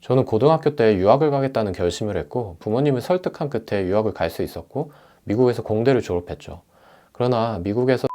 저는 고등학교 때 유학을 가겠다는 결심을 했고 부모님을 설득한 끝에 유학을 갈 수 있었고 미국에서 공대를 졸업했죠. 그러나 미국에서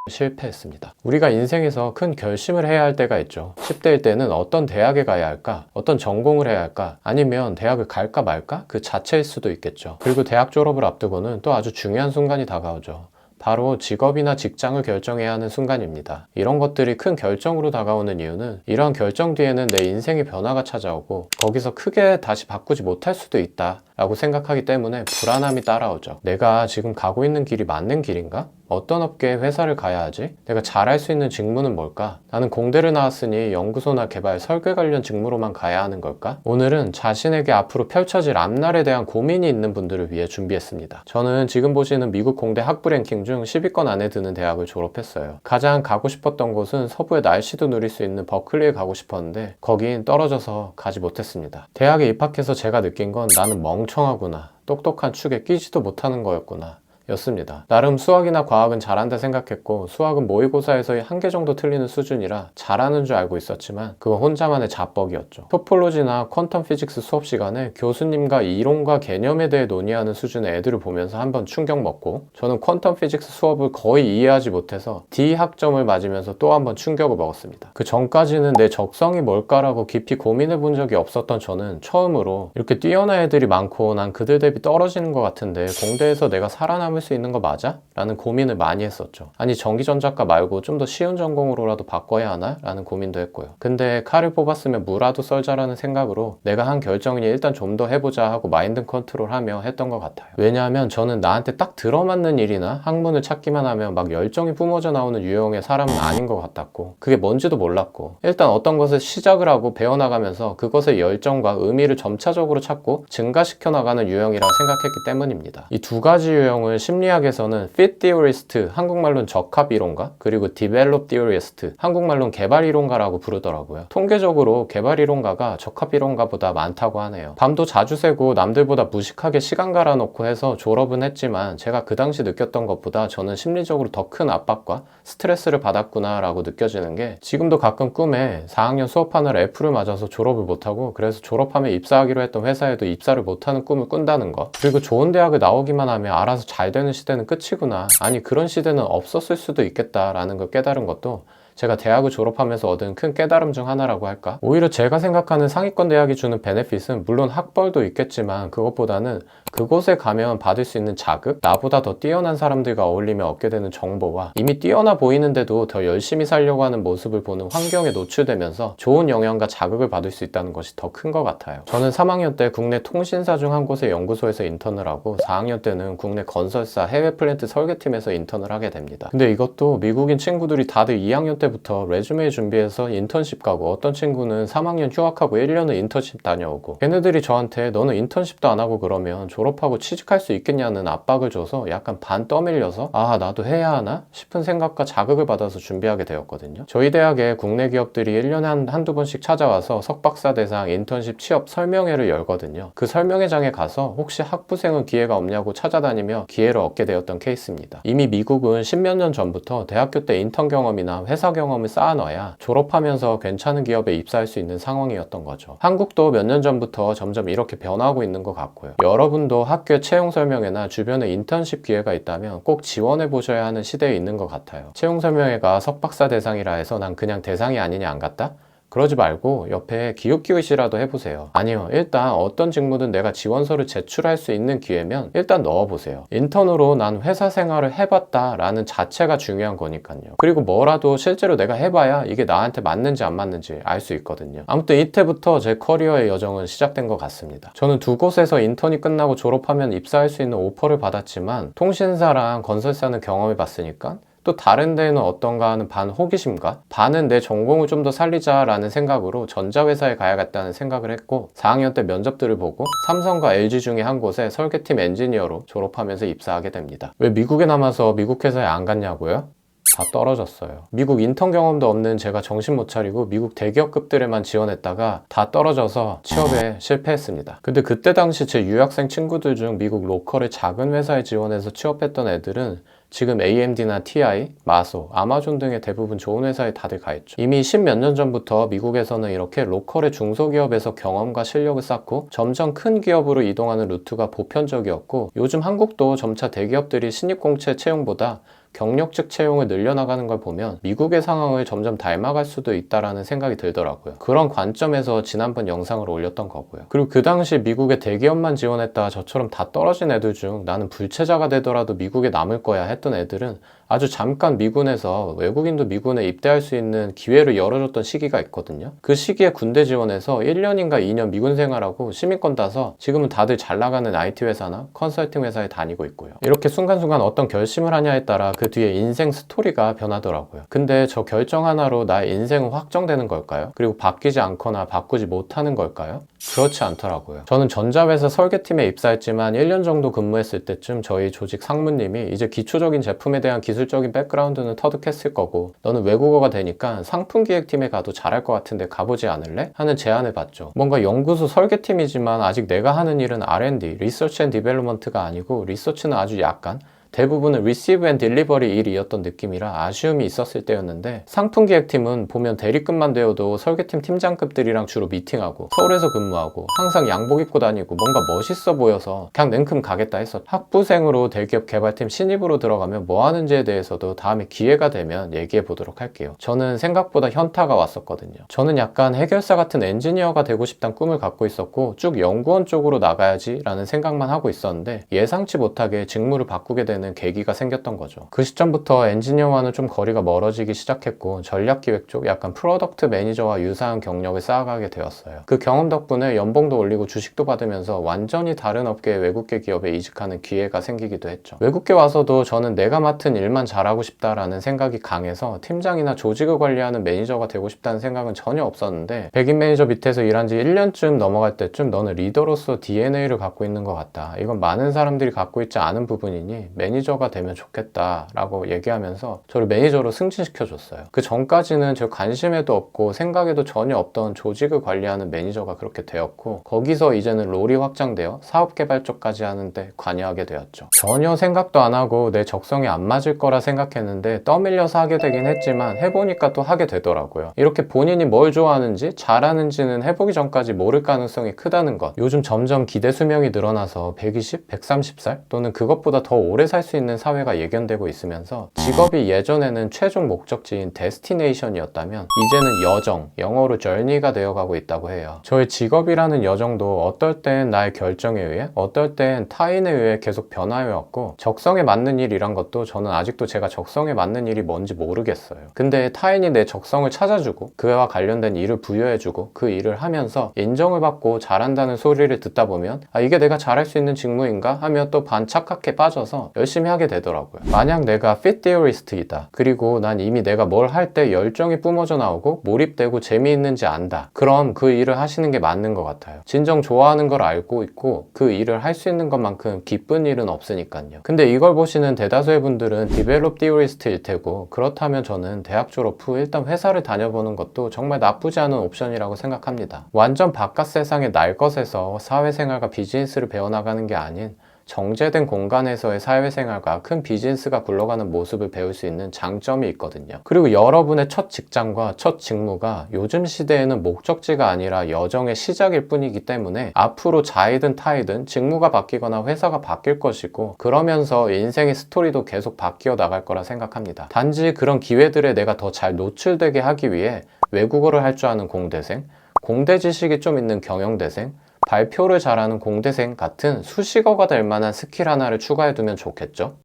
실패했습니다. 우리가 인생에서 큰 결심을 해야 할 때가 있죠. 10대일 때는 어떤 대학에 가야 할까? 어떤 전공을 해야 할까? 아니면 대학을 갈까 말까? 그 자체일 수도 있겠죠. 그리고 대학 졸업을 앞두고는 또 아주 중요한 순간이 다가오죠. 바로 직업이나 직장을 결정해야 하는 순간입니다. 이런 것들이 큰 결정으로 다가오는 이유는 이러한 결정 뒤에는 내 인생의 변화가 찾아오고 거기서 크게 다시 바꾸지 못할 수도 있다 라고 생각하기 때문에 불안함이 따라오죠. 내가 지금 가고 있는 길이 맞는 길인가? 어떤 업계에 회사를 가야 하지? 내가 잘할 수 있는 직무는 뭘까? 나는 공대를 나왔으니 연구소나 개발, 설계 관련 직무로만 가야 하는 걸까? 오늘은 자신에게 앞으로 펼쳐질 앞날에 대한 고민이 있는 분들을 위해 준비했습니다. 저는 지금 보시는 미국 공대 학부 랭킹 중 10위권 안에 드는 대학을 졸업했어요. 가장 가고 싶었던 곳은 서부의 날씨도 누릴 수 있는 버클리에 가고 싶었는데 거긴 떨어져서 가지 못했습니다. 대학에 입학해서 제가 느낀 건 나는 멍청하구나, 똑똑한 축에 끼지도 못하는 거였구나 였습니다. 나름 수학이나 과학은 잘한다 생각했고 수학은 모의고사에서 한 개 정도 틀리는 수준이라 잘하는 줄 알고 있었지만 그건 혼자만의 자뻑이었죠. 토폴로지나 퀀텀 피직스 수업 시간에 교수님과 이론과 개념에 대해 논의하는 수준의 애들을 보면서 한번 충격 먹고 저는 퀀텀 피직스 수업을 거의 이해하지 못해서 D 학점을 맞으면서 또 한번 충격을 먹었습니다. 그 전까지는 내 적성이 뭘까라고 깊이 고민해 본 적이 없었던 저는 처음으로 이렇게 뛰어난 애들이 많고 난 그들 대비 떨어지는 것 같은데 공대에서 내가 살아남을 수 있는 거 맞아? 라는 고민을 많이 했었죠. 아니 전기전자과 말고 좀 더 쉬운 전공으로라도 바꿔야 하나? 라는 고민도 했고요. 근데 칼을 뽑았으면 무라도 썰자라는 생각으로 내가 한 결정이니 일단 좀 더 해보자 하고 마인드 컨트롤하며 했던 것 같아요. 왜냐하면 저는 나한테 딱 들어맞는 일이나 학문을 찾기만 하면 막 열정이 뿜어져 나오는 유형의 사람은 아닌 것 같았고 그게 뭔지도 몰랐고 일단 어떤 것을 시작을 하고 배워나가면서 그것의 열정과 의미를 점차적으로 찾고 증가시켜 나가는 유형이라고 생각했기 때문입니다. 이 두 가지 유형을 심리학에서는 fit theorist, 한국말로는 적합 이론가, 그리고 develop theorist, 한국말로는 개발 이론가라고 부르더라고요. 통계적으로 개발 이론가가 적합 이론가보다 많다고 하네요. 밤도 자주 새고 남들보다 무식하게 시간 갈아놓고 해서 졸업은 했지만 제가 그 당시 느꼈던 것보다 저는 심리적으로 더 큰 압박과 스트레스를 받았구나 라고 느껴지는 게 지금도 가끔 꿈에 4학년 수업하느라 F를 맞아서 졸업을 못하고 그래서 졸업하면 입사하기로 했던 회사에도 입사를 못하는 꿈을 꾼다는 거, 그리고 좋은 대학을 나오기만 하면 알아서 잘 되는 시대는 끝이구나, 아니 그런 시대는 없었을 수도 있겠다라는 걸 깨달은 것도 제가 대학을 졸업하면서 얻은 큰 깨달음 중 하나라고 할까? 오히려 제가 생각하는 상위권 대학이 주는 베네핏은 물론 학벌도 있겠지만 그것보다는 그곳에 가면 받을 수 있는 자극, 나보다 더 뛰어난 사람들과 어울리며 얻게 되는 정보와 이미 뛰어나 보이는데도 더 열심히 살려고 하는 모습을 보는 환경에 노출되면서 좋은 영향과 자극을 받을 수 있다는 것이 더 큰 것 같아요. 저는 3학년 때 국내 통신사 중 한 곳의 연구소에서 인턴을 하고 4학년 때는 국내 건설사 해외 플랜트 설계팀에서 인턴을 하게 됩니다. 근데 이것도 미국인 친구들이 다들 2학년 때부터 레주메 준비해서 인턴십 가고 어떤 친구는 3학년 휴학하고 1년을 인턴십 다녀오고 걔네들이 저한테 너는 인턴십도 안 하고 그러면 졸업하고 취직할 수 있겠냐는 압박을 줘서 약간 반 떠밀려서 아 나도 해야 하나 싶은 생각과 자극을 받아서 준비하게 되었거든요. 저희 대학에 국내 기업들이 1년에 한두 번씩 찾아와서 석박사 대상 인턴십 취업 설명회를 열거든요. 그 설명회장에 가서 혹시 학부생은 기회가 없냐고 찾아다니며 기회를 얻게 되었던 케이스입니다. 이미 미국은 10몇 년 전부터 대학교 때 인턴 경험이나 회사 경험을 쌓아놔야 졸업하면서 괜찮은 기업에 입사할 수 있는 상황이었던 거죠. 한국도 몇 년 전부터 점점 이렇게 변화하고 있는 것 같고요. 여러분도 학교 채용 설명회나 주변에 인턴십 기회가 있다면 꼭 지원해 보셔야 하는 시대에 있는 것 같아요. 채용 설명회가 석박사 대상이라 해서 난 그냥 대상이 아니냐 안 갔다? 그러지 말고 옆에 기웃기웃이라도 해보세요. 아니요, 일단 어떤 직무든 내가 지원서를 제출할 수 있는 기회면 일단 넣어보세요. 인턴으로 난 회사 생활을 해봤다 라는 자체가 중요한 거니까요. 그리고 뭐라도 실제로 내가 해봐야 이게 나한테 맞는지 안 맞는지 알 수 있거든요. 아무튼 이때부터 제 커리어의 여정은 시작된 것 같습니다. 저는 두 곳에서 인턴이 끝나고 졸업하면 입사할 수 있는 오퍼를 받았지만 통신사랑 건설사는 경험해봤으니까 또 다른 데는 어떤가 하는 반 호기심과 반은 내 전공을 좀 더 살리자라는 생각으로 전자회사에 가야겠다는 생각을 했고 4학년 때 면접들을 보고 삼성과 LG 중에 한 곳에 설계팀 엔지니어로 졸업하면서 입사하게 됩니다. 왜 미국에 남아서 미국 회사에 안 갔냐고요? 다 떨어졌어요. 미국 인턴 경험도 없는 제가 정신 못 차리고 미국 대기업급들에만 지원했다가 다 떨어져서 취업에 실패했습니다. 근데 그때 당시 제 유학생 친구들 중 미국 로컬의 작은 회사에 지원해서 취업했던 애들은 지금 AMD나 TI, 마소, 아마존 등의 대부분 좋은 회사에 다들 가 있죠. 이미 10몇 년 전부터 미국에서는 이렇게 로컬의 중소기업에서 경험과 실력을 쌓고 점점 큰 기업으로 이동하는 루트가 보편적이었고, 요즘 한국도 점차 대기업들이 신입공채 채용보다 경력직 채용을 늘려나가는 걸 보면 미국의 상황을 점점 닮아갈 수도 있다라는 생각이 들더라고요. 그런 관점에서 지난번 영상을 올렸던 거고요. 그리고 그 당시 미국의 대기업만 지원했다 저처럼 다 떨어진 애들 중 나는 불체자가 되더라도 미국에 남을 거야 했던 애들은 아주 잠깐 미군에서 외국인도 미군에 입대할 수 있는 기회를 열어줬던 시기가 있거든요. 그 시기에 군대 지원해서 1년인가 2년 미군 생활하고 시민권 따서 지금은 다들 잘 나가는 IT 회사나 컨설팅 회사에 다니고 있고요. 이렇게 순간순간 어떤 결심을 하냐에 따라 그 뒤에 인생 스토리가 변하더라고요. 근데 저 결정 하나로 나의 인생은 확정되는 걸까요? 그리고 바뀌지 않거나 바꾸지 못하는 걸까요? 그렇지 않더라고요. 저는 전자회사 설계팀에 입사했지만 1년 정도 근무했을 때쯤 저희 조직 상무님이 이제 기초적인 제품에 대한 기술적인 백그라운드는 터득했을 거고 너는 외국어가 되니까 상품기획팀에 가도 잘할 것 같은데 가보지 않을래? 하는 제안을 받죠. 뭔가 연구소 설계팀이지만 아직 내가 하는 일은 R&D, 리서치 앤 디벨롭먼트가 아니고 리서치는 아주 약간 대부분은 Receive and Delivery 일이었던 느낌이라 아쉬움이 있었을 때였는데, 상품기획팀은 보면 대리급만 되어도 설계팀 팀장급들이랑 주로 미팅하고 서울에서 근무하고 항상 양복 입고 다니고 뭔가 멋있어 보여서 그냥 냉큼 가겠다 했었죠. 학부생으로 대기업 개발팀 신입으로 들어가면 뭐 하는지에 대해서도 다음에 기회가 되면 얘기해 보도록 할게요. 저는 생각보다 현타가 왔었거든요. 저는 약간 해결사 같은 엔지니어가 되고 싶다는 꿈을 갖고 있었고 쭉 연구원 쪽으로 나가야지 라는 생각만 하고 있었는데, 예상치 못하게 직무를 바꾸게 되는 계기가 생겼던 거죠. 그 시점부터 엔지니어와는 좀 거리가 멀어지기 시작했고 전략기획 쪽 약간 프로덕트 매니저와 유사한 경력을 쌓아가게 되었어요. 그 경험 덕분에 연봉도 올리고 주식도 받으면서 완전히 다른 업계의 외국계 기업에 이직하는 기회가 생기기도 했죠. 외국계 와서도 저는 내가 맡은 일만 잘하고 싶다라는 생각이 강해서 팀장이나 조직을 관리하는 매니저가 되고 싶다는 생각은 전혀 없었는데, 백인 매니저 밑에서 일한 지 1년쯤 넘어갈 때쯤 너는 리더로서 DNA를 갖고 있는 것 같다. 이건 많은 사람들이 갖고 있지 않은 부분이니 매니저가 되면 좋겠다 라고 얘기하면서 저를 매니저로 승진시켜 줬어요. 그 전까지는 저 관심에도 없고 생각에도 전혀 없던 조직을 관리하는 매니저가 그렇게 되었고, 거기서 이제는 롤이 확장되어 사업개발 쪽까지 하는데 관여하게 되었죠. 전혀 생각도 안 하고 내 적성에 안 맞을 거라 생각했는데 떠밀려서 하게 되긴 했지만 해보니까 또 하게 되더라고요. 이렇게 본인이 뭘 좋아하는지 잘하는지는 해보기 전까지 모를 가능성이 크다는 것. 요즘 점점 기대 수명이 늘어나서 120, 130살 또는 그것보다 더 오래 살 수 있는 사회가 예견되고 있으면서 직업이 예전에는 최종 목적지인 데스티네이션이었다면 이제는 여정, 영어로 journey가 되어가고 있다고 해요. 저의 직업이라는 여정도 어떨 땐 나의 결정에 의해, 어떨 땐 타인에 의해 계속 변화해왔고, 적성에 맞는 일이란 것도 저는 아직도 제가 적성에 맞는 일이 뭔지 모르겠어요. 근데 타인이 내 적성을 찾아주고 그와 관련된 일을 부여해주고 그 일을 하면서 인정을 받고 잘한다는 소리를 듣다 보면 아, 이게 내가 잘할 수 있는 직무인가 하며 또 반착각에 빠져서 열심히 하게 되더라고요. 만약 내가 fit theorist이다. 그리고 난 이미 내가 뭘 할 때 열정이 뿜어져 나오고 몰입되고 재미있는지 안다. 그럼 그 일을 하시는 게 맞는 것 같아요. 진정 좋아하는 걸 알고 있고 그 일을 할 수 있는 것만큼 기쁜 일은 없으니까요. 근데 이걸 보시는 대다수의 분들은 develop theorist일 테고, 그렇다면 저는 대학 졸업 후 일단 회사를 다녀보는 것도 정말 나쁘지 않은 옵션이라고 생각합니다. 완전 바깥 세상의 날 것에서 사회생활과 비즈니스를 배워나가는 게 아닌 정제된 공간에서의 사회생활과 큰 비즈니스가 굴러가는 모습을 배울 수 있는 장점이 있거든요. 그리고 여러분의 첫 직장과 첫 직무가 요즘 시대에는 목적지가 아니라 여정의 시작일 뿐이기 때문에 앞으로 자이든 타이든 직무가 바뀌거나 회사가 바뀔 것이고, 그러면서 인생의 스토리도 계속 바뀌어 나갈 거라 생각합니다. 단지 그런 기회들에 내가 더 잘 노출되게 하기 위해 외국어를 할 줄 아는 공대생, 공대 지식이 좀 있는 경영대생, 발표를 잘하는 공대생 같은 수식어가 될 만한 스킬 하나를 추가해두면 좋겠죠?